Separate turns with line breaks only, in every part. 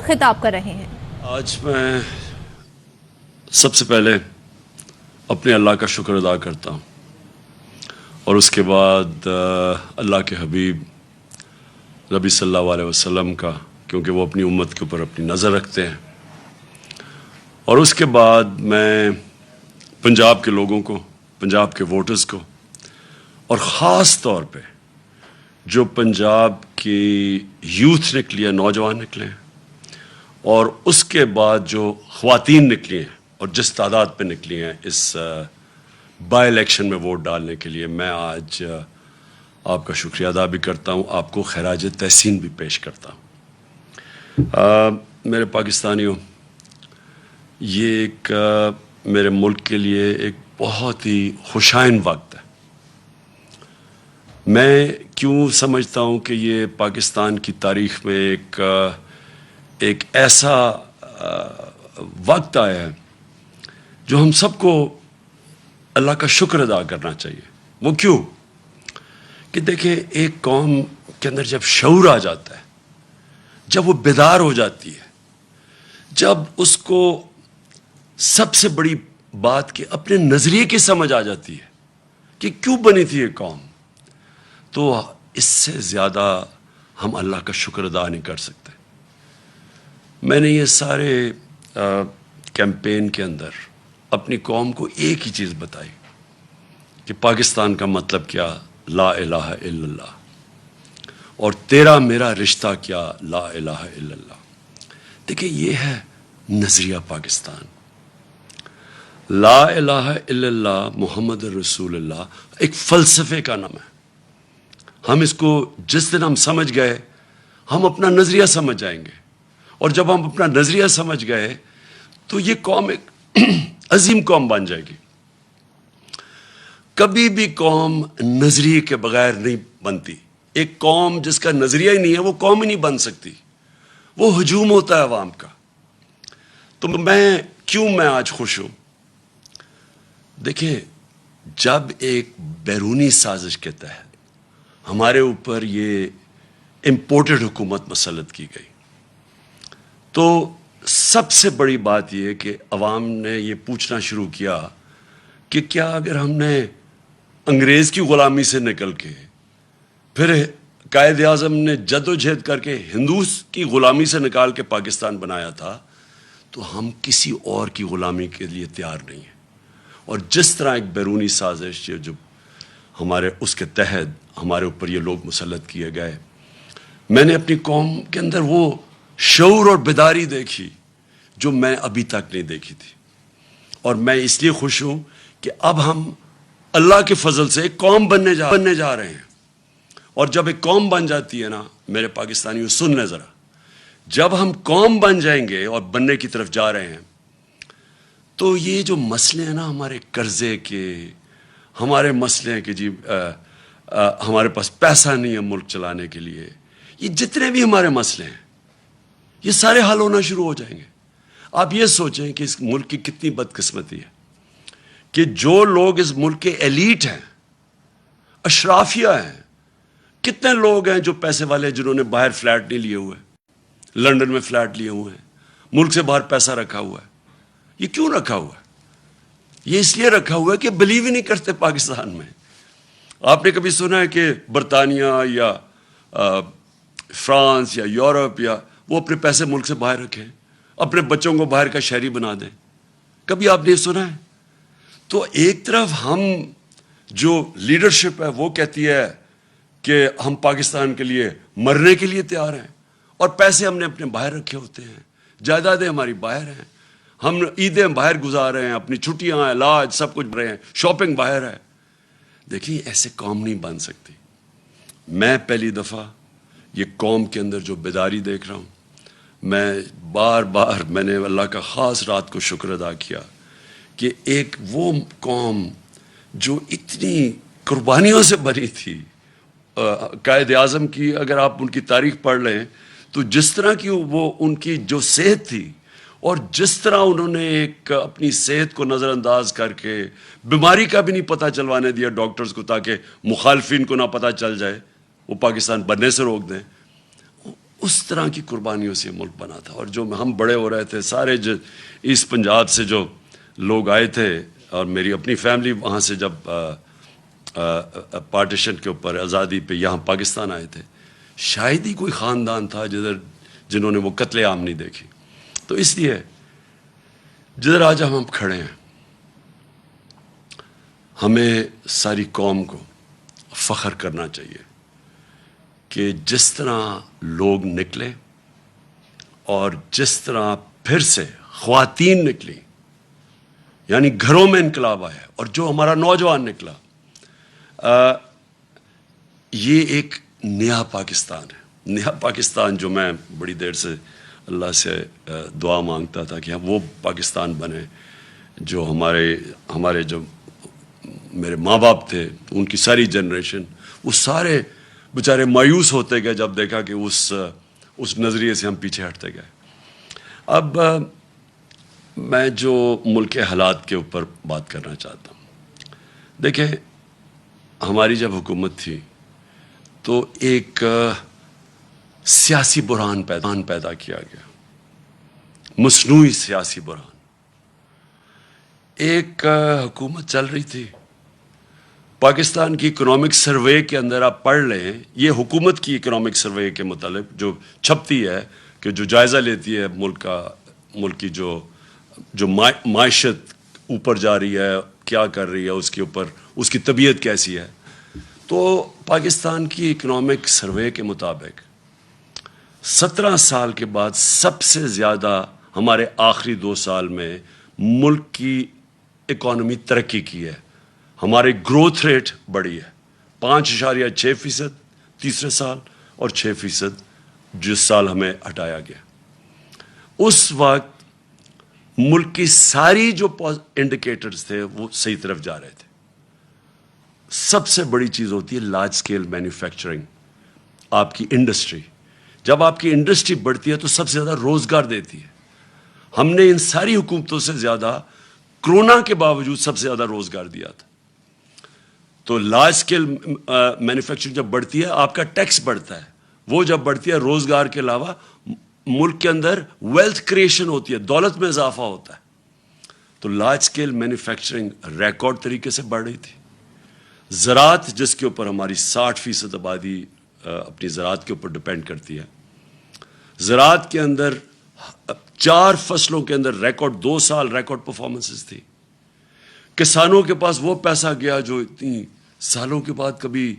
خطاب کر رہے ہیں۔
آج میں سب سے پہلے اپنے اللہ کا شکر ادا کرتا ہوں اور اس کے بعد اللہ کے حبیب نبی صلی اللہ علیہ وسلم کا، کیونکہ وہ اپنی امت کے اوپر اپنی نظر رکھتے ہیں، اور اس کے بعد میں پنجاب کے لوگوں کو، پنجاب کے ووٹرز کو، اور خاص طور پہ جو پنجاب کی یوتھ نکلی ہے، نوجوان نکلے ہیں، اور اس کے بعد جو خواتین نکلی ہیں اور جس تعداد پہ نکلی ہیں اس بائی الیکشن میں ووٹ ڈالنے کے لیے، میں آج آپ کا شکریہ ادا بھی کرتا ہوں، آپ کو خراج تحسین بھی پیش کرتا ہوں۔ میرے پاکستانیوں، یہ ایک میرے ملک کے لیے ایک بہت ہی خوشائن وقت ہے۔ میں کیوں سمجھتا ہوں کہ یہ پاکستان کی تاریخ میں ایک ایسا وقت آیا ہے جو ہم سب کو اللہ کا شکر ادا کرنا چاہیے۔ وہ کیوں؟ کہ دیکھیں، ایک قوم کے اندر جب شعور آ جاتا ہے، جب وہ بیدار ہو جاتی ہے، جب اس کو سب سے بڑی بات کہ اپنے نظریے کی سمجھ آ جاتی ہے کہ کیوں بنی تھی یہ قوم، تو اس سے زیادہ ہم اللہ کا شکر ادا نہیں کر سکتے۔ میں نے یہ سارے کیمپین کے اندر اپنی قوم کو ایک ہی چیز بتائی کہ پاکستان کا مطلب کیا، لا الہ الا اللہ، اور تیرا میرا رشتہ کیا، لا الہ الا اللہ۔ دیکھیں، یہ ہے نظریہ پاکستان۔ لا الہ الا اللہ محمد رسول اللہ ایک فلسفے کا نام ہے۔ ہم اس کو جس دن ہم سمجھ گئے، ہم اپنا نظریہ سمجھ جائیں گے، اور جب ہم اپنا نظریہ سمجھ گئے تو یہ قوم ایک عظیم قوم بن جائے گی۔ کبھی بھی قوم نظریے کے بغیر نہیں بنتی۔ ایک قوم جس کا نظریہ ہی نہیں ہے، وہ قوم ہی نہیں بن سکتی، وہ ہجوم ہوتا ہے عوام کا۔ تو میں آج خوش ہوں؟ دیکھیں، جب ایک بیرونی سازش کے تحت ہمارے اوپر یہ امپورٹڈ حکومت مسلط کی گئی، تو سب سے بڑی بات یہ کہ عوام نے یہ پوچھنا شروع کیا کہ کیا اگر ہم نے انگریز کی غلامی سے نکل کے، پھر قائد اعظم نے جد و جہد کر کے ہندوز کی غلامی سے نکال کے پاکستان بنایا تھا، تو ہم کسی اور کی غلامی کے لیے تیار نہیں ہیں۔ اور جس طرح ایک بیرونی سازش جو ہمارے اس کے تحت ہمارے اوپر یہ لوگ مسلط کیے گئے، میں نے اپنی قوم کے اندر وہ شعور اور بیداری دیکھی جو میں ابھی تک نہیں دیکھی تھی، اور میں اس لیے خوش ہوں کہ اب ہم اللہ کے فضل سے ایک قوم بننے جا رہے ہیں۔ اور جب ایک قوم بن جاتی ہے نا، میرے پاکستانیوں سن لیں ذرا، جب ہم قوم بن جائیں گے اور بننے کی طرف جا رہے ہیں، تو یہ جو مسئلے ہیں نا ہمارے قرضے کے، ہمارے مسئلے ہیں کہ جی ہمارے پاس پیسہ نہیں ہے ملک چلانے کے لیے، یہ جتنے بھی ہمارے مسئلے ہیں، یہ سارے حل ہونا شروع ہو جائیں گے۔ آپ یہ سوچیں کہ اس ملک کی کتنی بدقسمتی ہے کہ جو لوگ اس ملک کے ایلیٹ ہیں، اشرافیہ ہیں، کتنے لوگ ہیں جو پیسے والے، جنہوں نے باہر فلیٹ نہیں لیے ہوئے، لندن میں فلیٹ لیے ہوئے ہیں، ملک سے باہر پیسہ رکھا ہوا ہے۔ یہ کیوں رکھا ہوا ہے؟ یہ اس لیے رکھا ہوا ہے کہ بلیو ہی نہیں کرتے پاکستان میں۔ آپ نے کبھی سنا ہے کہ برطانیہ یا فرانس یا یورپ یا وہ اپنے پیسے ملک سے باہر رکھیں، اپنے بچوں کو باہر کا شہری بنا دیں؟ کبھی آپ نے سنا ہے؟ تو ایک طرف ہم جو لیڈرشپ ہے وہ کہتی ہے کہ ہم پاکستان کے لیے مرنے کے لیے تیار ہیں، اور پیسے ہم نے اپنے باہر رکھے ہوتے ہیں، جائیدادیں ہماری باہر ہیں، ہم عیدیں باہر گزار رہے ہیں، اپنی چھٹیاں، علاج، سب کچھ رہے ہیں، شاپنگ باہر ہے۔ دیکھیں، ایسے قوم نہیں بن سکتی۔ میں پہلی دفعہ یہ قوم کے اندر جو بیداری دیکھ رہا ہوں، میں میں نے اللہ کا خاص رات کو شکر ادا کیا کہ ایک وہ قوم جو اتنی قربانیوں سے بنی تھی، قائد اعظم کی اگر آپ ان کی تاریخ پڑھ لیں تو جس طرح کی وہ ان کی جو صحت تھی، اور جس طرح انہوں نے ایک اپنی صحت کو نظر انداز کر کے بیماری کا بھی نہیں پتہ چلوانے دیا ڈاکٹرز کو، تاکہ مخالفین کو نہ پتہ چل جائے، وہ پاکستان بننے سے روک دیں۔ اس طرح کی قربانیوں سے یہ ملک بنا تھا. اور جو ہم بڑے ہو رہے تھے سارے ایسٹ پنجاب سے جو لوگ آئے تھے, اور میری اپنی فیملی وہاں سے جب پارٹیشن کے اوپر آزادی پہ یہاں پاکستان آئے تھے, شاید ہی کوئی خاندان تھا جنہوں نے وہ قتل عام نہیں دیکھی. تو اس لیے جدھر آج ہم کھڑے ہیں, ہمیں ساری قوم کو فخر کرنا چاہیے کہ جس طرح لوگ نکلے اور جس طرح پھر سے خواتین نکلی, یعنی گھروں میں انقلاب آیا, اور جو ہمارا نوجوان نکلا, یہ ایک نیا پاکستان ہے. نیا پاکستان جو میں بڑی دیر سے اللہ سے دعا مانگتا تھا کہ وہ پاکستان بنے جو ہمارے جو میرے ماں باپ تھے, ان کی ساری جنریشن, وہ سارے بیچارے مایوس ہوتے گئے جب دیکھا کہ اس نظریے سے ہم پیچھے ہٹتے گئے. اب میں جو ملک کے حالات کے اوپر بات کرنا چاہتا ہوں. دیکھیں, ہماری جب حکومت تھی تو ایک سیاسی بحران پیدا کیا گیا, مصنوعی سیاسی بحران. ایک حکومت چل رہی تھی, پاکستان کی اکنامک سروے کے اندر آپ پڑھ لیں, یہ حکومت کی اکنامک سروے کے متعلق جو چھپتی ہے, کہ جو جائزہ لیتی ہے ملک کی جو معیشت اوپر جا رہی ہے, کیا کر رہی ہے, اس کے اوپر اس کی طبیعت کیسی ہے. تو پاکستان کی اکنامک سروے کے مطابق 17 سال کے بعد سب سے زیادہ ہمارے آخری 2 سال میں ملک کی اکانومی ترقی کی ہے. ہماری گروتھ ریٹ بڑھی ہے 5.6% تیسرے سال, اور 6% جس سال ہمیں ہٹایا گیا. اس وقت ملک کی ساری جو انڈیکیٹرز تھے وہ صحیح طرف جا رہے تھے. سب سے بڑی چیز ہوتی ہے لارج سکیل مینوفیکچرنگ, آپ کی انڈسٹری. جب آپ کی انڈسٹری بڑھتی ہے تو سب سے زیادہ روزگار دیتی ہے. ہم نے ان ساری حکومتوں سے زیادہ کرونا کے باوجود سب سے زیادہ روزگار دیا تھا. تو لارج سکیل مینوفیکچرنگ جب بڑھتی ہے آپ کا ٹیکس بڑھتا ہے, وہ جب بڑھتی ہے روزگار کے علاوہ ملک کے اندر ویلتھ کریشن ہوتی ہے, دولت میں اضافہ ہوتا ہے. تو لارج سکیل مینوفیکچرنگ ریکارڈ طریقے سے بڑھ رہی تھی. زراعت, جس کے اوپر ہماری 60% آبادی اپنی زراعت کے اوپر ڈپینڈ کرتی ہے, زراعت کے اندر 4 فصلوں کے اندر ریکارڈ 2 سال ریکارڈ پرفارمنسز تھی. کسانوں کے پاس وہ پیسہ گیا جو اتنی سالوں کے بعد کبھی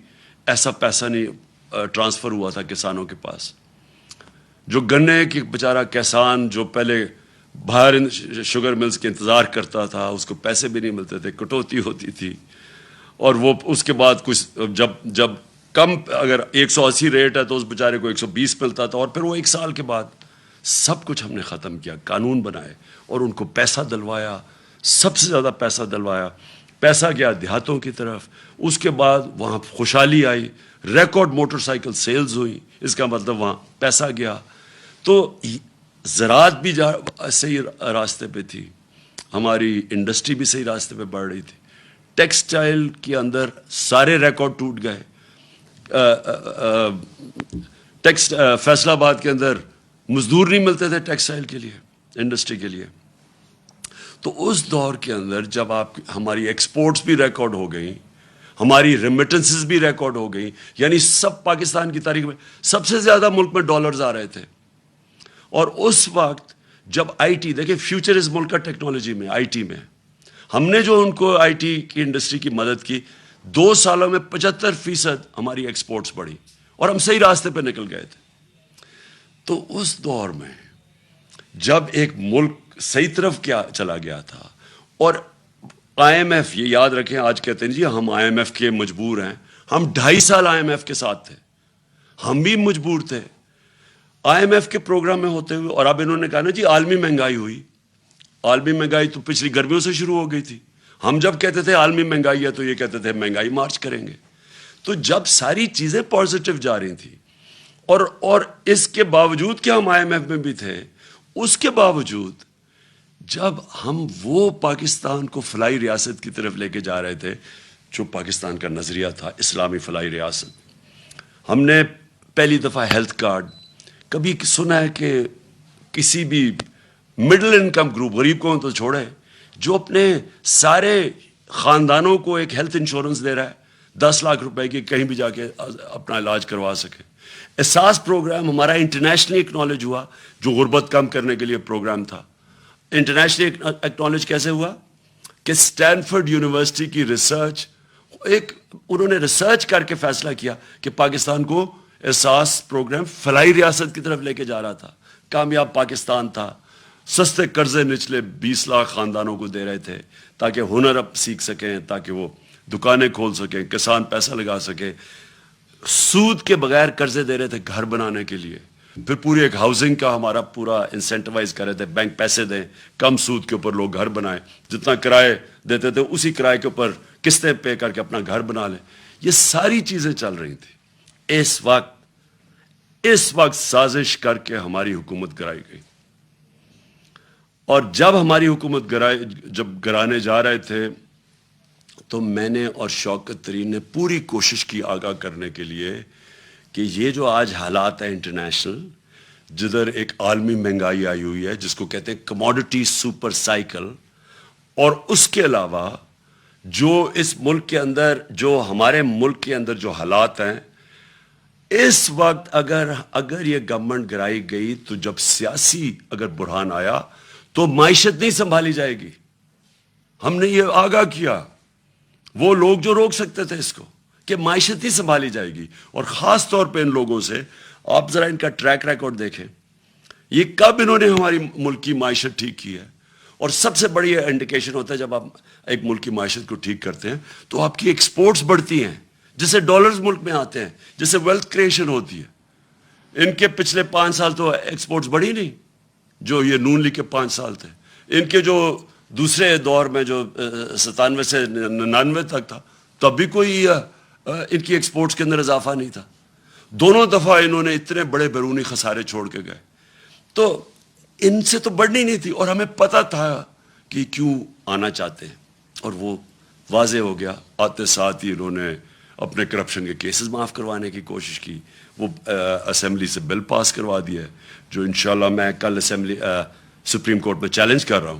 ایسا پیسہ نہیں ٹرانسفر ہوا تھا کسانوں کے پاس. جو گنے کی بیچارہ کسان جو پہلے باہر شوگر ملز کے انتظار کرتا تھا, اس کو پیسے بھی نہیں ملتے تھے, کٹوتی ہوتی تھی, اور وہ اس کے بعد کچھ جب کم, اگر 180 ریٹ ہے تو اس بیچارے کو 120 ملتا تھا, اور پھر وہ 1 سال کے بعد سب کچھ ہم نے ختم کیا, قانون بنائے اور ان کو پیسہ دلوایا, سب سے زیادہ پیسہ دلوایا. پیسہ گیا دیہاتوں کی طرف, اس کے بعد وہاں خوشحالی آئی, ریکارڈ موٹر سائیکل سیلز ہوئی, اس کا مطلب وہاں پیسہ گیا. تو زراعت بھی صحیح راستے پہ تھی, ہماری انڈسٹری بھی صحیح راستے پہ بڑھ رہی تھی. ٹیکسٹائل کے اندر سارے ریکارڈ ٹوٹ گئے. فیصل آباد کے اندر مزدور نہیں ملتے تھے ٹیکسٹائل کے لیے, انڈسٹری کے لیے. تو اس دور کے اندر جب ہماری ایکسپورٹس بھی ریکارڈ ہو گئیں, ہماری ریمیٹنسز بھی ریکارڈ ہو گئیں, یعنی سب پاکستان کی تاریخ میں سب سے زیادہ ملک میں ڈالرز آ رہے تھے. اور اس وقت جب آئی ٹی, دیکھیں فیوچر اس ملک کا ٹیکنالوجی میں, آئی ٹی میں, ہم نے جو ان کو آئی ٹی کی انڈسٹری کی مدد کی, 2 سالوں میں 75% ہماری ایکسپورٹس بڑھی, اور ہم صحیح راستے پہ نکل گئے تھے. تو اس دور میں جب ایک ملک صحیح طرف کیا چلا گیا تھا, اور آئی ایم ایف, یہ یاد رکھیں, آج کہتے ہیں جی ہم آئی ایم ایف کے مجبور ہیں, ہم 2.5 سال آئی ایم ایف کے ساتھ تھے, ہم بھی مجبور تھے آئی ایم ایف کے پروگرام میں ہوتے ہوئے. اور اب انہوں نے کہا نا جی عالمی مہنگائی ہوئی, عالمی مہنگائی تو پچھلی گرمیوں سے شروع ہو گئی تھی. ہم جب کہتے تھے عالمی مہنگائی ہے تو یہ کہتے تھے مہنگائی مارچ کریں گے. تو جب ساری چیزیں پازیٹیو جا رہی تھیں, اور اس کے باوجود کہ ہم آئی ایم ایف میں بھی تھے, اس کے باوجود جب ہم وہ پاکستان کو فلاحی ریاست کی طرف لے کے جا رہے تھے جو پاکستان کا نظریہ تھا, اسلامی فلاحی ریاست, ہم نے پہلی دفعہ ہیلتھ کارڈ کبھی سنا ہے کہ کسی بھی مڈل انکم گروپ, غریب کو تو چھوڑے, جو اپنے سارے خاندانوں کو ایک ہیلتھ انشورنس دے رہا ہے 10 لاکھ روپے کی, کہیں بھی جا کے اپنا علاج کروا سکے. احساس پروگرام ہمارا انٹرنیشنلی اکنالج ہوا, جو غربت کم کرنے کے لیے پروگرام تھا. انٹرنیشنلی اکنالج کیسے ہوا کہ اسٹینفورڈ یونیورسٹی کی ریسرچ, انہوں نے ریسرچ کر کے فیصلہ کیا کہ پاکستان کو احساس پروگرام فلاحی ریاست کی طرف لے کے جا رہا تھا. کامیاب پاکستان تھا, سستے قرضے نچلے 20 لاکھ خاندانوں کو دے رہے تھے تاکہ ہنر اب سیکھ سکیں, تاکہ وہ دکانیں کھول سکیں, کسان پیسہ لگا سکے. سود کے بغیر قرضے دے رہے تھے گھر بنانے کے لیے. پھر پوری ایک ہاؤسنگ کا ہمارا پورا انسینٹیوائز کر رہے تھے, بینک پیسے دیں, کم سود کے اوپر لوگ گھر بنائیں, جتنا کرائے دیتے تھے اسی کرائے کے اوپر قسطیں پے کر کے اپنا گھر بنا لیں. یہ ساری چیزیں چل رہی تھیں. اس وقت سازش کر کے ہماری حکومت گرائی گئی, اور جب ہماری حکومت جب گرانے جا رہے تھے تو میں نے اور شوکت ترین نے پوری کوشش کی آگاہ کرنے کے لیے کہ یہ جو آج حالات ہیں انٹرنیشنل, جدھر ایک عالمی مہنگائی آئی ہوئی ہے جس کو کہتے ہیں کموڈٹی سپر سائیکل, اور اس کے علاوہ جو اس ملک کے اندر, جو ہمارے ملک کے اندر جو حالات ہیں اس وقت, اگر یہ گورنمنٹ گرائی گئی تو جب سیاسی اگر بحران آیا تو معیشت نہیں سنبھالی جائے گی. ہم نے یہ آگاہ کیا, وہ لوگ جو روک سکتے تھے اس کو, کہ معیشت نہیں سنبھالی جائے گی. اور خاص طور پہ ان لوگوں سے آپ ذرا ان کا ٹریک ریکارڈ دیکھیں, یہ کب انہوں نے ہماری ملک کی معیشت ٹھیک کی ہے. اور سب سے بڑی انڈیکیشن ہوتا ہے جب آپ ایک ملک کی معیشت کو ٹھیک کرتے ہیں تو آپ کی ایکسپورٹس بڑھتی ہیں, جس سے ڈالرز ملک میں آتے ہیں, جس سے ویلتھ کریشن ہوتی ہے. ان کے پچھلے 5 سال تو ایکسپورٹس بڑھی نہیں, جو یہ نون لیگ کے 5 سال تھے. ان کے جو دوسرے دور میں جو 97 سے 99 تک تھا, تب بھی کوئی ان کی ایکسپورٹس کے اندر اضافہ نہیں تھا. دونوں دفعہ انہوں نے اتنے بڑے بیرونی خسارے چھوڑ کے گئے. تو ان سے تو بڑھنی نہیں تھی, اور ہمیں پتہ تھا کہ کیوں آنا چاہتے ہیں, اور وہ واضح ہو گیا. آتے ساتھ ہی انہوں نے اپنے کرپشن کے کیسز معاف کروانے کی کوشش کی. وہ اسمبلی سے بل پاس کروا دیا, جو انشاءاللہ میں کل سپریم کورٹ میں چیلنج کر رہا ہوں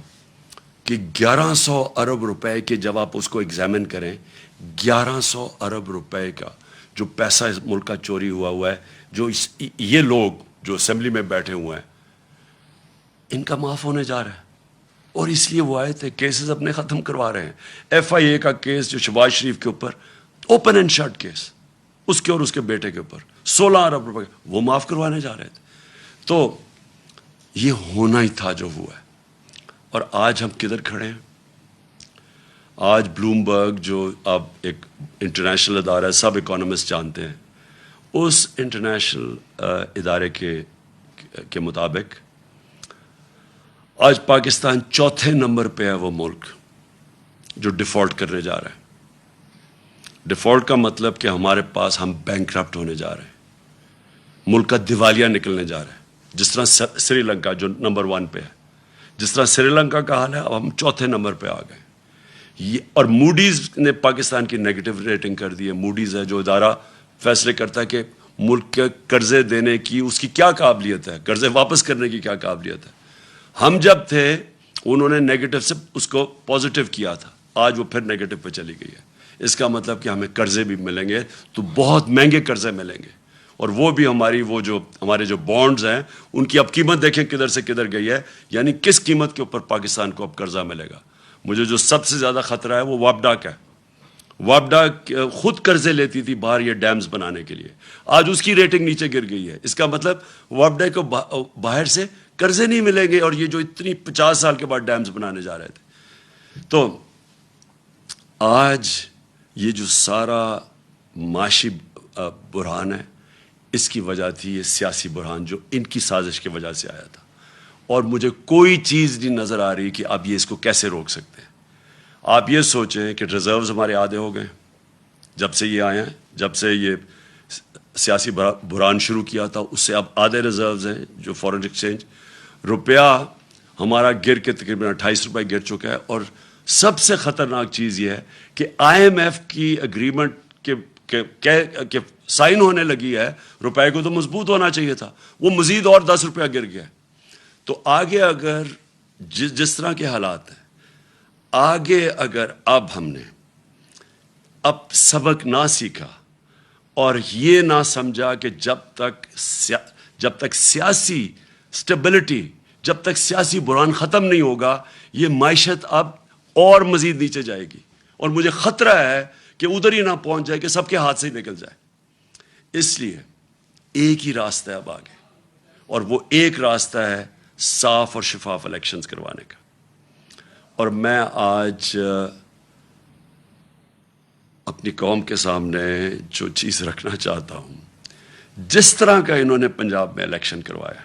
کہ 1100 ارب روپے کے, جب آپ اس کو ایگزامن کریں, 1100 ارب روپے کا جو پیسہ اس ملک کا چوری ہوا ہے, جو یہ لوگ جو اسمبلی میں بیٹھے ہوئے ہیں ان کا معاف ہونے جا رہا ہے. اور اس لیے وہ آئے تھے, کیسز اپنے ختم کروا رہے ہیں. FIA کا کیس جو شہباز شریف کے اوپر اوپن اینڈ شٹ کیس, اس کے اور اس کے بیٹے کے اوپر 16 ارب روپے, وہ معاف کروانے جا رہے تھے. تو یہ ہونا ہی تھا جو ہوا ہے. اور آج ہم کدھر کھڑے ہیں؟ آج بلومبرگ, جو اب ایک انٹرنیشنل ادارہ ہے, سب اکانومسٹ جانتے ہیں, اس انٹرنیشنل ادارے کے مطابق آج پاکستان 4تھے نمبر پہ ہے وہ ملک جو ڈیفالٹ کرنے جا رہا ہے. ڈیفالٹ کا مطلب کہ ہمارے پاس, ہم بینکرپٹ ہونے جا رہے ہیں, ملک کا دیوالیہ نکلنے جا رہا ہے. جس طرح سری لنکا جو نمبر 1 پہ ہے, جس طرح سری لنکا کا حال ہے, اب ہم 4تھے نمبر پہ آ گئے. اور موڈیز نے پاکستان کی نیگیٹو ریٹنگ کر دی ہے. موڈیز ہے جو ادارہ فیصلے کرتا ہے کہ ملک کے قرضے دینے کی اس کی کیا قابلیت ہے, قرضے واپس کرنے کی کیا قابلیت ہے. ہم جب تھے انہوں نے نیگیٹو سے اس کو پازیٹو کیا تھا, آج وہ پھر نیگیٹو پہ چلی گئی ہے. اس کا مطلب کہ ہمیں قرضے بھی ملیں گے, تو بہت مہنگے قرضے ملیں گے. اور وہ بھی ہمارے جو بانڈز ہیں ان کی اب قیمت دیکھیں کدھر سے کدھر گئی ہے. یعنی کس قیمت کے اوپر پاکستان کو اب قرضہ ملے گا. مجھے جو سب سے زیادہ خطرہ ہے وہ وابڈا کا ہے. وابڈا خود قرضے لیتی تھی باہر یہ ڈیمز بنانے کے لیے, آج اس کی ریٹنگ نیچے گر گئی ہے. اس کا مطلب وابڈا کو باہر سے قرضے نہیں ملیں گے, اور یہ جو اتنی 50 سال کے بعد ڈیمز بنانے جا رہے تھے. تو آج یہ جو سارا معاشی بحران ہے, اس کی وجہ تھی یہ سیاسی بحران جو ان کی سازش کی وجہ سے آیا تھا. اور مجھے کوئی چیز نہیں نظر آ رہی کہ اب یہ اس کو کیسے روک سکتے ہیں. آپ یہ سوچیں کہ ریزروز ہمارے آدھے ہو گئے جب سے یہ آئے ہیں, جب سے یہ سیاسی بحران شروع کیا تھا اس سے اب آدھے ریزروز ہیں جو فارن ایکسچینج. روپیہ ہمارا گر کے تقریباً 28 روپے گر چکا ہے. اور سب سے خطرناک چیز یہ ہے کہ IMF کی اگریمنٹ کہ سائن ہونے لگی ہے، روپے کو تو مضبوط ہونا چاہیے تھا، وہ مزید اور 10 روپیہ گر گیا. تو آگے اگر جس طرح کے حالات ہیں، آگے اگر اب ہم نے اب سبق نہ سیکھا اور یہ نہ سمجھا کہ جب تک سیاسی سٹیبلٹی، جب تک سیاسی بحران ختم نہیں ہوگا، یہ معیشت اب اور مزید نیچے جائے گی. اور مجھے خطرہ ہے کہ ادھر ہی نہ پہنچ جائے کہ سب کے ہاتھ سے ہی نکل جائے. اس لیے ایک ہی راستہ ہے اب آگے، اور وہ ایک راستہ ہے صاف اور شفاف الیکشنز کروانے کا. اور میں آج اپنی قوم کے سامنے جو چیز رکھنا چاہتا ہوں، جس طرح کا انہوں نے پنجاب میں الیکشن کروایا،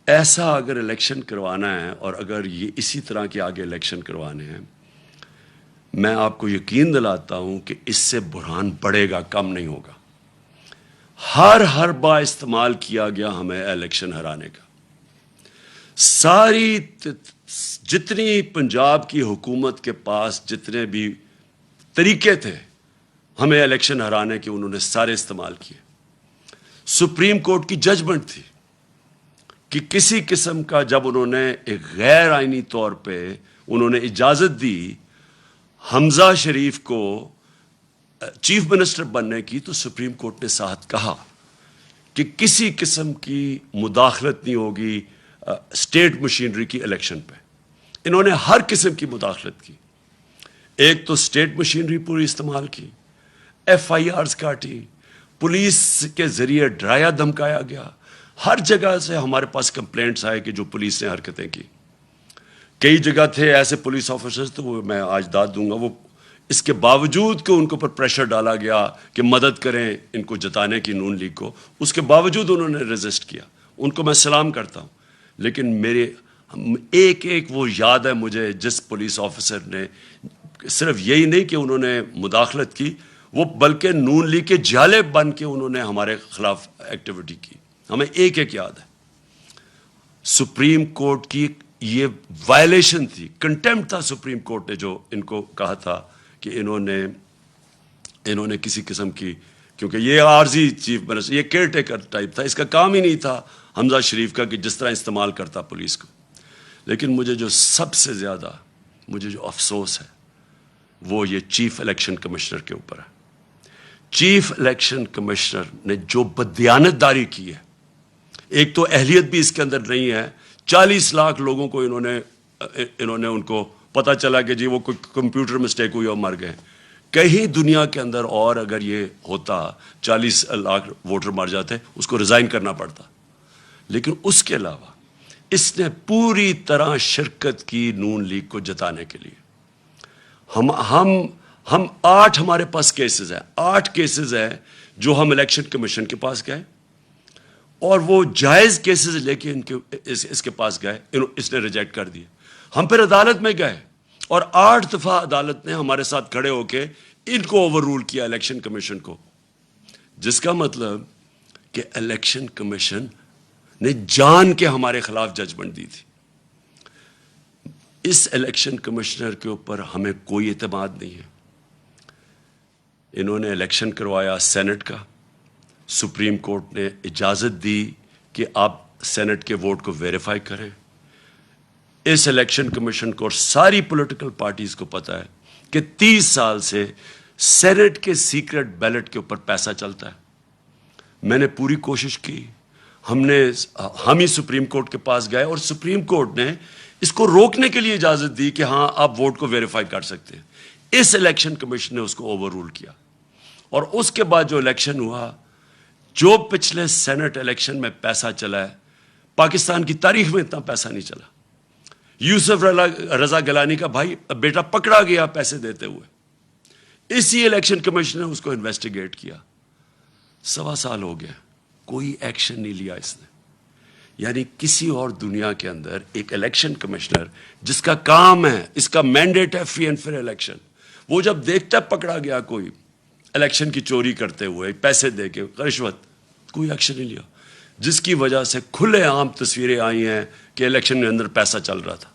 ایسا اگر الیکشن کروانا ہے اور اگر یہ اسی طرح کے آگے الیکشن کروانے ہیں، میں آپ کو یقین دلاتا ہوں کہ اس سے بحران بڑھے گا، کم نہیں ہوگا. ہر حربہ استعمال کیا گیا ہمیں الیکشن ہرانے کا. ساری جتنی پنجاب کی حکومت کے پاس جتنے بھی طریقے تھے ہمیں الیکشن ہرانے کے، انہوں نے سارے استعمال کیے. سپریم کورٹ کی ججمنٹ تھی کہ کسی قسم کا، جب انہوں نے ایک غیر آئینی طور پہ انہوں نے اجازت دی حمزہ شریف کو چیف منسٹر بننے کی، تو سپریم کورٹ نے ساتھ کہا کہ کسی قسم کی مداخلت نہیں ہوگی اسٹیٹ مشینری کی الیکشن پہ. انہوں نے ہر قسم کی مداخلت کی. ایک تو اسٹیٹ مشینری پوری استعمال کی، ایف آئی آرز کاٹی، پولیس کے ذریعے ڈرایا دھمکایا گیا. ہر جگہ سے ہمارے پاس کمپلینٹس آئے کہ جو پولیس نے حرکتیں کی. کئی جگہ تھے ایسے پولیس آفیسرز، تو وہ میں آج داد دوں گا، وہ اس کے باوجود کہ ان کے اوپر پریشر ڈالا گیا کہ مدد کریں ان کو جتانے کی نون لیگ کو، اس کے باوجود انہوں نے ریزسٹ کیا. ان کو میں سلام کرتا ہوں. لیکن میرے ایک وہ یاد ہے مجھے، جس پولیس آفیسر نے صرف یہی نہیں کہ انہوں نے مداخلت کی، وہ بلکہ نون لیگ کے جالے بن کے انہوں نے ہمارے خلاف ایکٹیویٹی کی. ہمیں ایک یاد ہے. سپریم کورٹ کی یہ وائلیشن تھی، کنٹیمپٹ تھا سپریم کورٹ نے جو ان کو کہا تھا کہ انہوں نے کسی قسم کی، کیونکہ یہ عارضی چیف منسٹر، یہ کیئر ٹیکر ٹائپ تھا، اس کا کام ہی نہیں تھا حمزہ شریف کا کہ جس طرح استعمال کرتا پولیس کو. لیکن مجھے جو سب سے زیادہ جو افسوس ہے وہ یہ چیف الیکشن کمشنر کے اوپر ہے. چیف الیکشن کمشنر نے جو بددیانت داری کی ہے، ایک تو اہلیت بھی اس کے اندر نہیں ہے. 40 لاکھ لوگوں کو انہوں نے ان کو پتہ چلا کہ جی وہ کوئی کمپیوٹر مسٹیک ہوئی اور مر گئے. کہیں دنیا کے اندر اور اگر یہ ہوتا 40 لاکھ ووٹر مر جاتے، اس کو ریزائن کرنا پڑتا. لیکن اس کے علاوہ اس نے پوری طرح شرکت کی نون لیگ کو جتانے کے لیے. ہم 8 ہمارے پاس کیسز ہیں، 8 کیسز ہیں جو ہم الیکشن کمیشن کے پاس گئے اور وہ جائز کیسز لے کے اس کے پاس گئے، اس نے ریجیکٹ کر دیے. ہم پھر عدالت میں گئے اور 8 دفعہ عدالت نے ہمارے ساتھ کھڑے ہو کے ان کو اوور رول کیا، الیکشن کمیشن کو. جس کا مطلب کہ الیکشن کمیشن نے جان کے ہمارے خلاف ججمنٹ دی تھی. اس الیکشن کمشنر کے اوپر ہمیں کوئی اعتماد نہیں ہے. انہوں نے الیکشن کروایا سینٹ کا، سپریم کورٹ نے اجازت دی کہ آپ سینٹ کے ووٹ کو ویریفائی کریں. اس الیکشن کمیشن کو اور ساری پولیٹیکل پارٹیز کو پتہ ہے کہ 30 سال سے سینٹ کے سیکرٹ بیلٹ کے اوپر پیسہ چلتا ہے. میں نے پوری کوشش کی، ہم ہی سپریم کورٹ کے پاس گئے اور سپریم کورٹ نے اس کو روکنے کے لیے اجازت دی کہ ہاں آپ ووٹ کو ویریفائی کر سکتے ہیں. اس الیکشن کمیشن نے اس کو اوور رول کیا. اور اس کے بعد جو الیکشن ہوا، جو پچھلے سینٹ الیکشن میں پیسہ چلا ہے، پاکستان کی تاریخ میں اتنا پیسہ نہیں چلا. یوسف رضا گیلانی کا بھائی بیٹا پکڑا گیا پیسے دیتے ہوئے. اسی الیکشن کمیشن نے اس کو انویسٹیگیٹ کیا. 1.25 سال ہو گیا، کوئی ایکشن نہیں لیا اس نے. یعنی کسی اور دنیا کے اندر ایک الیکشن کمشنر جس کا کام ہے، اس کا مینڈیٹ ہے فری اینڈ فیئر الیکشن، وہ جب دیکھتا ہے پکڑا گیا کوئی الیکشن کی چوری کرتے ہوئے، پیسے دے کے، رشوت، کوئی ایکشن نہیں لیا. جس کی وجہ سے کھلے عام تصویریں آئی ہیں کہ الیکشن کے اندر پیسہ چل رہا تھا.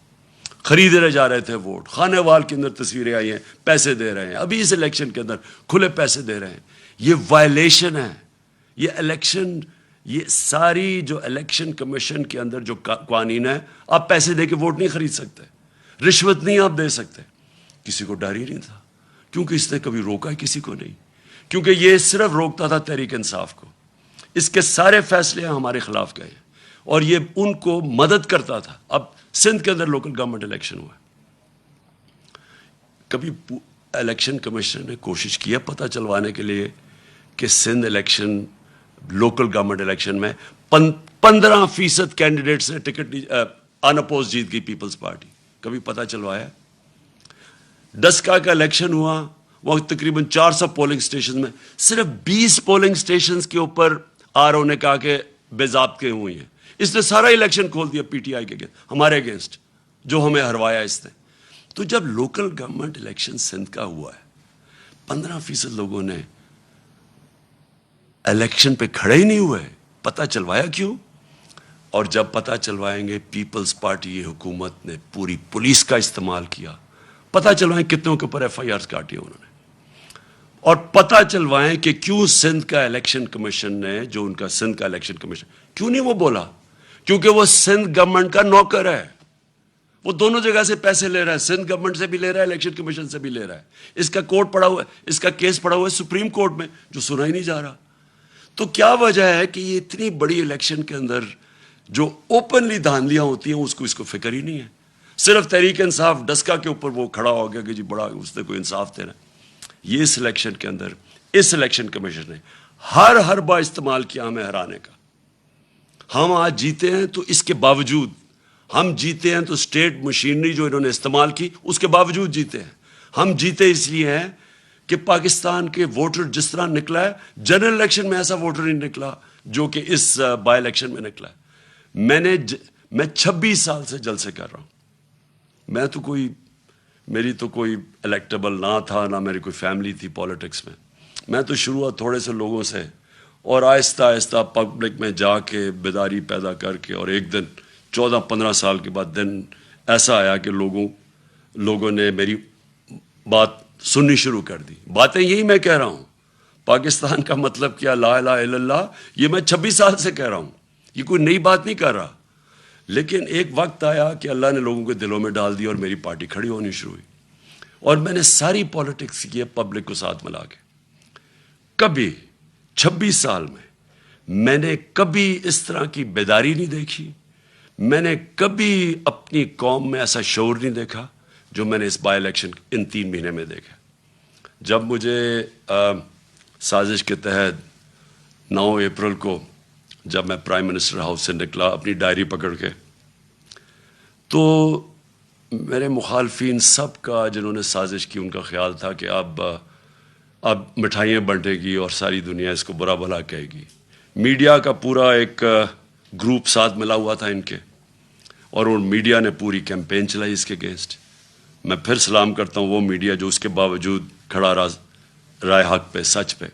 خریدے جا رہے تھے ووٹ، خانے وال کے اندر تصویریں آئی ہیں، پیسے دے رہے ہیں، ابھی اس الیکشن کے اندر کھلے پیسے دے رہے ہیں. یہ وائلیشن ہے. یہ الیکشن، یہ ساری جو الیکشن کمیشن کے اندر جو قوانین ہے، آپ پیسے دے کے ووٹ نہیں خرید سکتے، رشوت نہیں آپ دے سکتے. کسی کو ڈر ہی نہیں تھا، کیونکہ اس نے کبھی روکا ہے کسی کو نہیں، کیونکہ یہ صرف روکتا تھا تحریک انصاف کو. اس کے سارے فیصلے ہمارے خلاف گئے اور یہ ان کو مدد کرتا تھا. اب سندھ کے اندر لوکل گورنمنٹ الیکشن ہوا ہے، کبھی الیکشن کمیشن نے کوشش کی ہے پتہ چلوانے کے لیے کہ Sindh election, local government election میں 15% کینڈیڈیٹس نے ٹکٹ ان اپوز جیت گئی پیپلز پارٹی؟ کبھی پتہ چلوایا؟ ڈسکا کا الیکشن ہوا، وہ تقریباً 400 پولنگ سٹیشن میں صرف 20 پولنگ سٹیشنز کے اوپر آر او نے کہا کہ بے ضابطے ہوئی ہیں. اس نے سارا الیکشن کھول دیا پی ٹی آئی کے اگینسٹ، ہمارے اگینسٹ، جو ہمیں ہروایا اس نے. تو جب لوکل گورنمنٹ الیکشن سندھ کا ہوا ہے، 15% لوگوں نے الیکشن پہ کھڑے ہی نہیں ہوئے. پتہ چلوایا کیوں؟ اور جب پتہ چلوائیں گے، پیپلز پارٹی حکومت نے پوری پولیس کا استعمال کیا. پتہ چلوائیں کتنوں کے اوپر ایف آئی آرز کاٹی انہوں نے، اور پتہ چلوائیں کہ کیوں سندھ کا الیکشن کمیشن نے، جو ان کا سندھ کا الیکشن کمیشن، کیوں نہیں وہ بولا؟ کیونکہ وہ سندھ گورنمنٹ کا نوکر ہے. وہ دونوں جگہ سے پیسے لے رہا ہے، سندھ گورنمنٹ سے بھی لے رہا ہے، الیکشن کمیشن سے بھی لے رہا ہے. اس کا کورٹ پڑا ہوا ہے، اس کا کیس پڑا ہوا ہے سپریم کورٹ میں، جو سنا ہی نہیں جا رہا. تو کیا وجہ ہے کہ یہ اتنی بڑی الیکشن کے اندر جو اوپنلی دھاندلیاں ہوتی ہیں اس کو فکر ہی نہیں ہے؟ صرف تحریک انصاف ڈسکا کے اوپر وہ کھڑا ہو گیا کہ جی بڑا اس نے کوئی انصاف دینا. یہ اس الیکشن کے اندر اس الیکشن کمیشن نے ہر حربہ استعمال کیا ہمیں ہرانے کا. ہم آج جیتے ہیں تو اس کے باوجود، ہم جیتے ہیں تو اسٹیٹ مشینری جو انہوں نے استعمال کی اس کے باوجود جیتے ہیں. ہم جیتے اس لیے ہیں کہ پاکستان کے ووٹر جس طرح نکلا ہے، جنرل الیکشن میں ایسا ووٹر نہیں نکلا جو کہ اس بائی الیکشن میں نکلا ہے. میں 26 سال سے جلسے کر رہا ہوں. میری تو کوئی الیکٹیبل نہ تھا، نہ میری کوئی فیملی تھی پالیٹکس میں. میں تو شروعات تھوڑے سے لوگوں سے، اور آہستہ آہستہ پبلک میں جا کے بیداری پیدا کر کے، اور ایک دن 14-15 سال کے بعد دن ایسا آیا کہ لوگوں نے میری بات سننی شروع کر دی. باتیں یہی میں کہہ رہا ہوں، پاکستان کا مطلب کیا، لا الہ الا اللہ، یہ میں 26 سال سے کہہ رہا ہوں، یہ کوئی نئی بات نہیں کر رہا. لیکن ایک وقت آیا کہ اللہ نے لوگوں کے دلوں میں ڈال دیا اور میری پارٹی کھڑی ہونی شروع ہوئی. اور میں نے ساری پالیٹکس کی ہے پبلک کو ساتھ ملا کے. کبھی 26 سال میں نے کبھی اس طرح کی بیداری نہیں دیکھی. میں نے کبھی اپنی قوم میں ایسا شعور نہیں دیکھا جو میں نے اس بائی الیکشن ان 3 مہینے میں دیکھا. جب مجھے سازش کے تحت 9 اپریل کو جب میں پرائم منسٹر ہاؤس سے نکلا اپنی ڈائری پکڑ کے، تو میرے مخالفین سب کا، جنہوں نے سازش کی، ان کا خیال تھا کہ اب مٹھائیاں بنٹے گی اور ساری دنیا اس کو برا بھلا کہے گی. میڈیا کا پورا ایک گروپ ساتھ ملا ہوا تھا ان کے، اور ان میڈیا نے پوری کیمپین چلائی اس کے اگینسٹ. میں پھر سلام کرتا ہوں وہ میڈیا جو اس کے باوجود کھڑا رائے حق پہ، سچ پہ.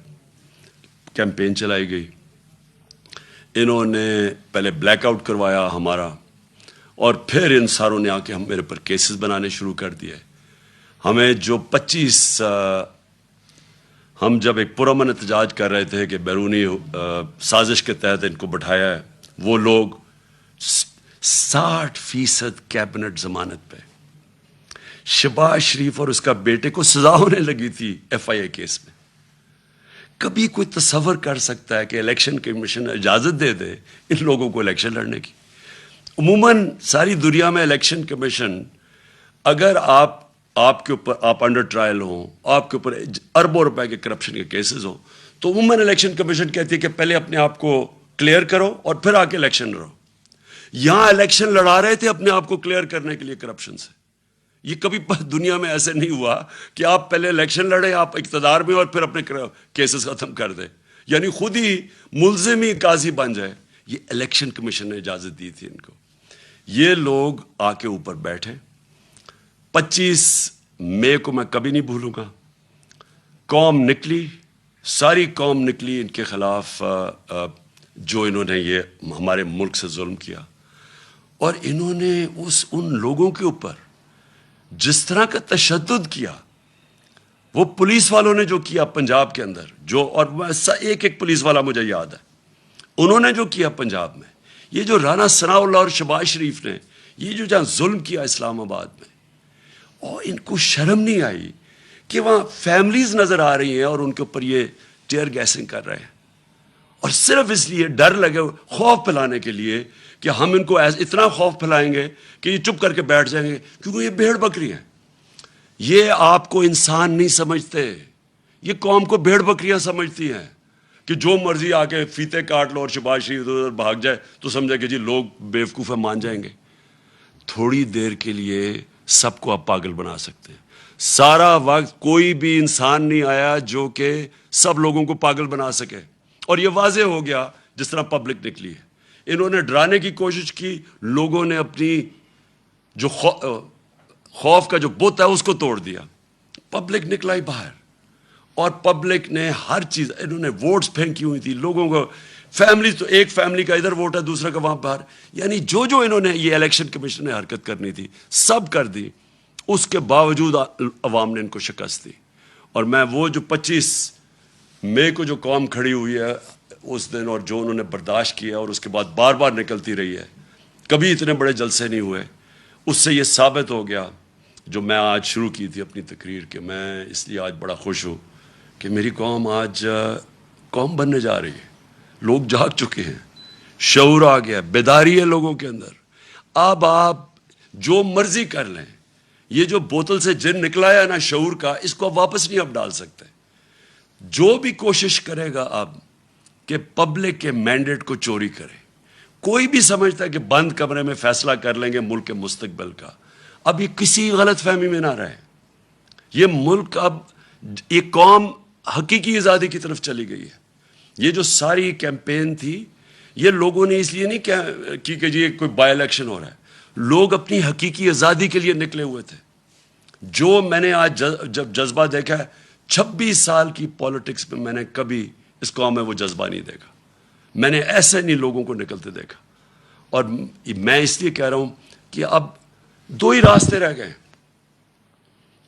کیمپین چلائی گئی. انہوں نے پہلے بلیک آؤٹ کروایا ہمارا، اور پھر ان ساروں نے آ کے میرے پر کیسز بنانے شروع کر دیے. ہمیں جو 25 ہم جب ایک پرامن احتجاج کر رہے تھے کہ بیرونی سازش کے تحت ان کو بٹھایا ہے، وہ لوگ 60% کیبنٹ ضمانت پہ. شہباز شریف اور اس کا بیٹے کو سزا ہونے لگی تھی ایف آئی اے کیس میں. کبھی کوئی تصور کر سکتا ہے کہ الیکشن کمیشن اجازت دے دے ان لوگوں کو الیکشن لڑنے کی؟ عموماً ساری دنیا میں الیکشن کمیشن، اگر آپ کے اوپر آپ انڈر ٹرائل ہوں، آپ کے اوپر اربوں روپے کے کرپشن کے کیسز ہوں، تو عموماً الیکشن کمیشن کہتی ہے کہ پہلے اپنے آپ کو کلیئر کرو اور پھر آ کے الیکشن لڑو. یہاں الیکشن لڑا رہے تھے اپنے آپ کو کلیئر کرنے کے لیے کرپشن سے. یہ کبھی دنیا میں ایسے نہیں ہوا کہ آپ پہلے الیکشن لڑیں، آپ اقتدار میں، اور پھر اپنے کیسز ختم کر دیں، یعنی خود ہی ملزم ہی قاضی بن جائے. یہ الیکشن کمیشن نے اجازت دی تھی ان کو. یہ لوگ آ کے اوپر بیٹھے. 25 مئی کو میں کبھی نہیں بھولوں گا. قوم نکلی، ساری قوم نکلی ان کے خلاف، جو انہوں نے یہ ہمارے ملک سے ظلم کیا. اور انہوں نے ان لوگوں کے اوپر جس طرح کا تشدد کیا وہ پولیس والوں نے جو کیا پنجاب کے اندر، جو اور ایک ایک پولیس والا مجھے یاد ہے، انہوں نے جو کیا پنجاب میں، یہ جو رانا ثناء اللہ اور شہباز شریف نے یہ جو جہاں ظلم کیا اسلام آباد میں، اور ان کو شرم نہیں آئی کہ وہاں فیملیز نظر آ رہی ہیں اور ان کے اوپر یہ ٹیئر گیسنگ کر رہے ہیں، اور صرف اس لیے ڈر لگے، خوف پھیلانے کے لیے کہ ہم ان کو اتنا خوف پھیلائیں گے کہ یہ چپ کر کے بیٹھ جائیں گے، کیونکہ یہ بھیڑ بکری ہیں، یہ آپ کو انسان نہیں سمجھتے، یہ قوم کو بھیڑ بکریاں سمجھتی ہیں کہ جو مرضی آ کے فیتے کاٹ لو اور شہباز شریف ادھر بھاگ جائے تو سمجھے کہ جی لوگ بیوقوف مان جائیں گے۔ تھوڑی دیر کے لیے سب کو آپ پاگل بنا سکتے ہیں، سارا وقت کوئی بھی انسان نہیں آیا جو کہ سب لوگوں کو پاگل بنا سکے، اور یہ واضح ہو گیا جس طرح پبلک نکلی ہے۔ انہوں نے ڈرانے کی کوشش کی، لوگوں نے اپنی جو خوف کا جو بت ہے اس کو توڑ دیا، پبلک نکلا ہی باہر، اور پبلک نے ہر چیز، انہوں نے ووٹس پھینکی ہوئی تھی لوگوں کو، فیملی تو ایک فیملی کا ادھر ووٹ ہے دوسرا کا وہاں باہر، یعنی جو انہوں نے یہ الیکشن کمیشن نے حرکت کرنی تھی سب کر دی، اس کے باوجود عوام نے ان کو شکست دی۔ اور میں وہ جو 25 مئی کو جو قوم کھڑی ہوئی ہے اس دن، اور جو انہوں نے برداشت کیا اور اس کے بعد بار بار نکلتی رہی ہے، کبھی اتنے بڑے جلسے نہیں ہوئے، اس سے یہ ثابت ہو گیا جو میں آج شروع کی تھی اپنی تقریر کہ میں اس لیے آج بڑا خوش ہوں کہ میری قوم آج قوم بننے جا رہی ہے، لوگ جاگ چکے ہیں، شعور آ گیا، بیداری ہے لوگوں کے اندر۔ اب آپ جو مرضی کر لیں، یہ جو بوتل سے جن نکلا ہے نا شعور کا، اس کو آپ واپس نہیں آپ ڈال سکتے۔ جو بھی کوشش کرے گا اب کہ پبلک کے مینڈیٹ کو چوری کرے، کوئی بھی سمجھتا ہے کہ بند کمرے میں فیصلہ کر لیں گے ملک کے مستقبل کا، اب یہ کسی غلط فہمی میں نہ رہے، یہ ملک اب ایک قوم حقیقی آزادی کی طرف چلی گئی ہے۔ یہ جو ساری کیمپین تھی یہ لوگوں نے اس لیے نہیں کی کہ جی کوئی بائی الیکشن ہو رہا ہے، لوگ اپنی حقیقی آزادی کے لیے نکلے ہوئے تھے۔ جو میں نے آج جب جذبہ دیکھا ہے 26 سال کی پولیٹکس میں، میں نے کبھی اس قوم میں وہ جذبہ نہیں دیکھا، میں نے ایسے نہیں لوگوں کو نکلتے دیکھا۔ اور میں اس لیے کہہ رہا ہوں کہ اب دو ہی راستے رہ گئے،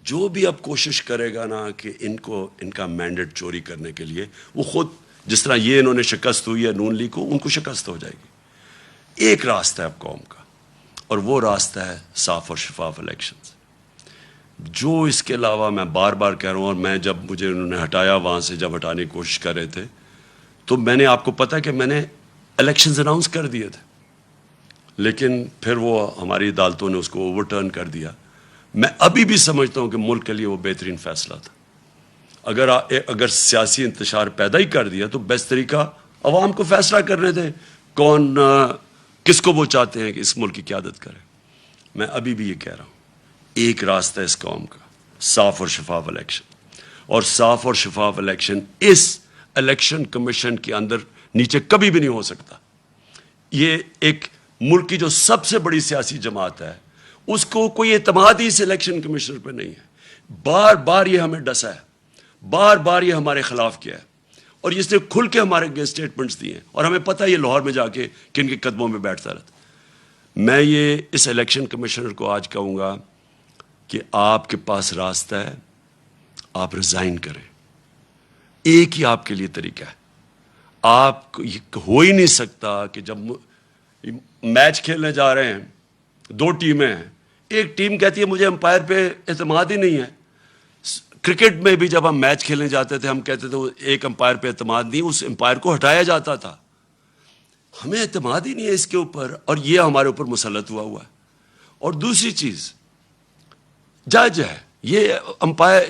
جو بھی اب کوشش کرے گا نا کہ ان کا مینڈیٹ چوری کرنے کے لیے، وہ خود جس طرح یہ انہوں نے شکست ہوئی ہے نون لیگ کو، ان کو شکست ہو جائے گی۔ ایک راستہ ہے اب قوم کا، اور وہ راستہ ہے صاف اور شفاف الیکشنز۔ جو اس کے علاوہ میں بار بار کہہ رہا ہوں، اور میں جب مجھے انہوں نے ہٹایا وہاں سے، جب ہٹانے کی کوشش کر رہے تھے تو میں نے آپ کو پتا کہ میں نے الیکشنز اناؤنس کر دیے تھے، لیکن پھر وہ ہماری عدالتوں نے اس کو اوور ٹرن کر دیا۔ میں ابھی بھی سمجھتا ہوں کہ ملک کے لیے وہ بہترین فیصلہ تھا۔ اگر سیاسی انتشار پیدا ہی کر دیا تو بیسٹ طریقہ عوام کو فیصلہ کرنے دیں کون کس کو وہ چاہتے ہیں کہ اس ملک کی قیادت کرے۔ میں ابھی بھی یہ کہہ رہا ہوں، ایک راستہ ہے اس قوم کا، صاف اور شفاف الیکشن، اور صاف اور شفاف الیکشن اس الیکشن کمیشن کے اندر نیچے کبھی بھی نہیں ہو سکتا۔ یہ ایک ملک کی جو سب سے بڑی سیاسی جماعت ہے، اس کو کوئی اعتماد ہی اس الیکشن کمیشنر پہ نہیں ہے۔ بار بار یہ ہمیں ڈسا ہے، بار بار یہ ہمارے خلاف کیا ہے، اور اس نے کھل کے ہمارے اسٹیٹمنٹس دیے ہیں، اور ہمیں پتہ ہے یہ لاہور میں جا کے کن کے قدموں میں بیٹھتا رہتا۔ میں یہ اس الیکشن کمیشنر کو آج کہوں گا کہ آپ کے پاس راستہ ہے، آپ ریزائن کریں۔ ایک ہی آپ کے لیے طریقہ ہے، آپ کو یہ ہو ہی نہیں سکتا کہ جب میچ کھیلنے جا رہے ہیں، دو ٹیمیں ہیں، ایک ٹیم کہتی ہے مجھے امپائر پہ اعتماد ہی نہیں ہے۔ کرکٹ میں بھی جب ہم میچ کھیلنے جاتے تھے ہم کہتے تھے ایک امپائر پہ اعتماد نہیں، اس امپائر کو ہٹایا جاتا تھا۔ ہمیں اعتماد ہی نہیں ہے اس کے اوپر، اور یہ ہمارے اوپر مسلط ہوا ہے۔ اور دوسری چیز، جج ہے، یہ امپائر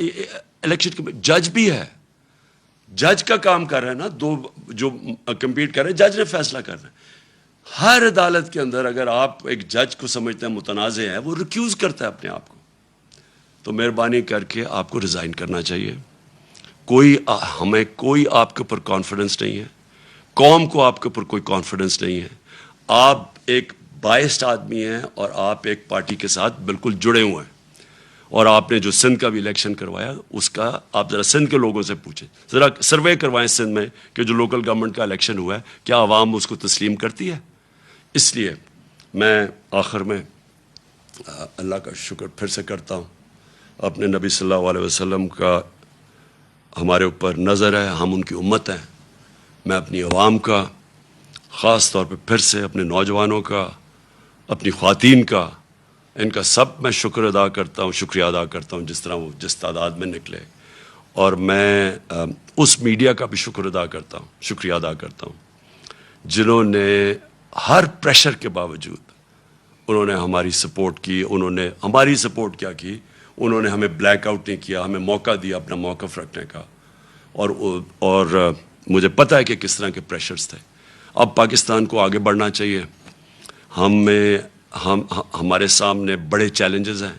الیکشن جج بھی ہے، جج کا کام کر رہا ہے نا، دو جو کمپیٹ کر رہے ہیں، جج نے فیصلہ کرنا ہے۔ ہر عدالت کے اندر اگر آپ ایک جج کو سمجھتے ہیں متنازع ہے، وہ ریکیوز کرتا ہے اپنے آپ کو۔ تو مہربانی کر کے آپ کو ریزائن کرنا چاہیے۔ ہمیں کوئی آپ کے اوپر کانفیڈنس نہیں ہے، قوم کو آپ کے اوپر کوئی کانفیڈنس نہیں ہے۔ آپ ایک بائسڈ آدمی ہیں، اور آپ ایک پارٹی کے ساتھ بالکل جڑے ہوئے ہیں، اور آپ نے جو سندھ کا بھی الیکشن کروایا اس کا آپ ذرا سندھ کے لوگوں سے پوچھیں، ذرا سروے کروائیں سندھ میں کہ جو لوکل گورنمنٹ کا الیکشن ہوا ہے کیا عوام اس کو تسلیم کرتی ہے۔ اس لیے میں آخر میں اللہ کا شکر پھر سے کرتا ہوں. اپنے نبی صلی اللہ علیہ وسلم کا ہمارے اوپر نظر ہے, ہم ان کی امت ہیں. میں اپنی عوام کا, خاص طور پہ پھر سے اپنے نوجوانوں کا, اپنی خواتین کا, ان کا سب میں شکر ادا کرتا ہوں, شکریہ ادا کرتا ہوں جس طرح وہ جس تعداد میں نکلے. اور میں اس میڈیا کا بھی شکر ادا کرتا ہوں, شکریہ ادا کرتا ہوں جنہوں نے ہر پریشر کے باوجود انہوں نے ہماری سپورٹ کی. انہوں نے ہماری سپورٹ کیا کی, انہوں نے ہمیں بلیک آؤٹ نہیں کیا, ہمیں موقع دیا اپنا موقف رکھنے کا. اور مجھے پتہ ہے کہ کس طرح کے پریشرز تھے. اب پاکستان کو آگے بڑھنا چاہیے. ہمارے سامنے بڑے چیلنجز ہیں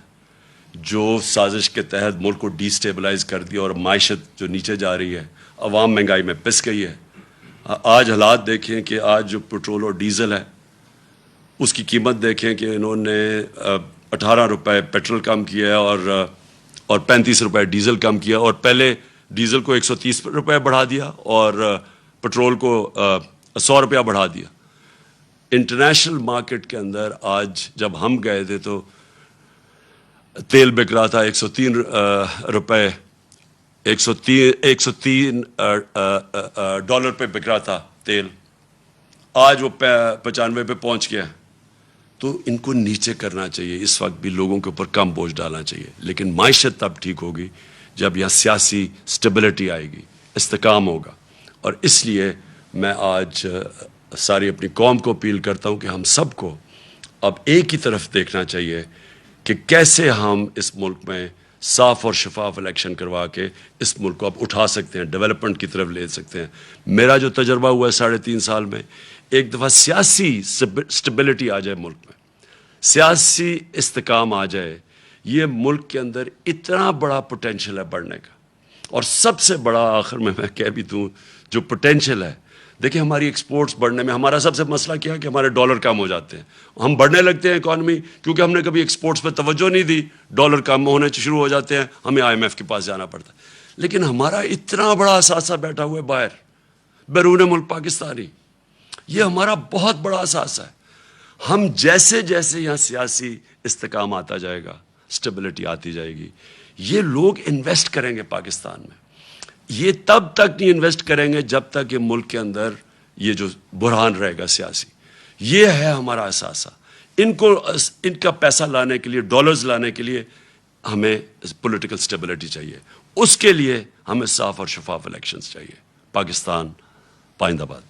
جو سازش کے تحت ملک کو ڈی سٹیبلائز کر دیا اور معیشت جو نیچے جا رہی ہے, عوام مہنگائی میں پس گئی ہے. آج حالات دیکھیں کہ آج جو پٹرول اور ڈیزل ہے اس کی قیمت دیکھیں کہ انہوں نے 18 روپے پیٹرول کم کیا ہے اور 35 روپے ڈیزل کم کیا, اور پہلے ڈیزل کو 130 روپے بڑھا دیا اور پٹرول کو 100 روپیہ بڑھا دیا. انٹرنیشنل مارکیٹ کے اندر آج جب ہم گئے تھے تو تیل بک رہا تھا 103 روپے, 103 ڈالر پہ بک رہا تھا تیل. آج وہ 95 پہ پہنچ گیا. تو ان کو نیچے کرنا چاہیے. اس وقت بھی لوگوں کے اوپر کم بوجھ ڈالنا چاہیے, لیکن معیشت تب ٹھیک ہوگی جب یہاں سیاسی سٹیبلٹی آئے گی, استحکام ہوگا. اور اس لیے میں آج ساری اپنی قوم کو اپیل کرتا ہوں کہ ہم سب کو اب ایک ہی طرف دیکھنا چاہیے کہ کیسے ہم اس ملک میں صاف اور شفاف الیکشن کروا کے اس ملک کو اب اٹھا سکتے ہیں, ڈیولپمنٹ کی طرف لے سکتے ہیں. میرا جو تجربہ ہوا ہے 3.5 سال میں, ایک دفعہ سیاسی سٹیبلٹی آ جائے ملک میں, سیاسی استحکام آ جائے, یہ ملک کے اندر اتنا بڑا پوٹینشیل ہے بڑھنے کا. اور سب سے بڑا آخر میں کہہ بھی دوں جو پوٹینشیل ہے, دیکھیں ہماری ایکسپورٹس بڑھنے میں ہمارا سب سے مسئلہ کیا ہے کہ ہمارے ڈالر کم ہو جاتے ہیں. ہم بڑھنے لگتے ہیں اکانومی کیونکہ ہم نے کبھی ایکسپورٹس پہ توجہ نہیں دی, ڈالر کم ہونے شروع ہو جاتے ہیں, ہمیں IMF کے پاس جانا پڑتا ہے. لیکن ہمارا اتنا بڑا اثاثہ بیٹھا ہوا ہے باہر بیرون ملک پاکستانی, یہ ہمارا بہت بڑا اثاثہ ہے. ہم جیسے جیسے یہاں سیاسی استحکام آتا جائے گا, سٹیبلٹی آتی جائے گی, یہ لوگ انویسٹ کریں گے پاکستان میں. یہ تب تک نہیں انویسٹ کریں گے جب تک یہ ملک کے اندر یہ جو بحران رہے گا سیاسی. یہ ہے ہمارا اثاثہ. ان کا پیسہ لانے کے لیے, ڈالرز لانے کے لیے ہمیں پولیٹیکل سٹیبلٹی چاہیے. اس کے لیے ہمیں صاف اور شفاف الیکشنز چاہیے. پاکستان پائندہ باد.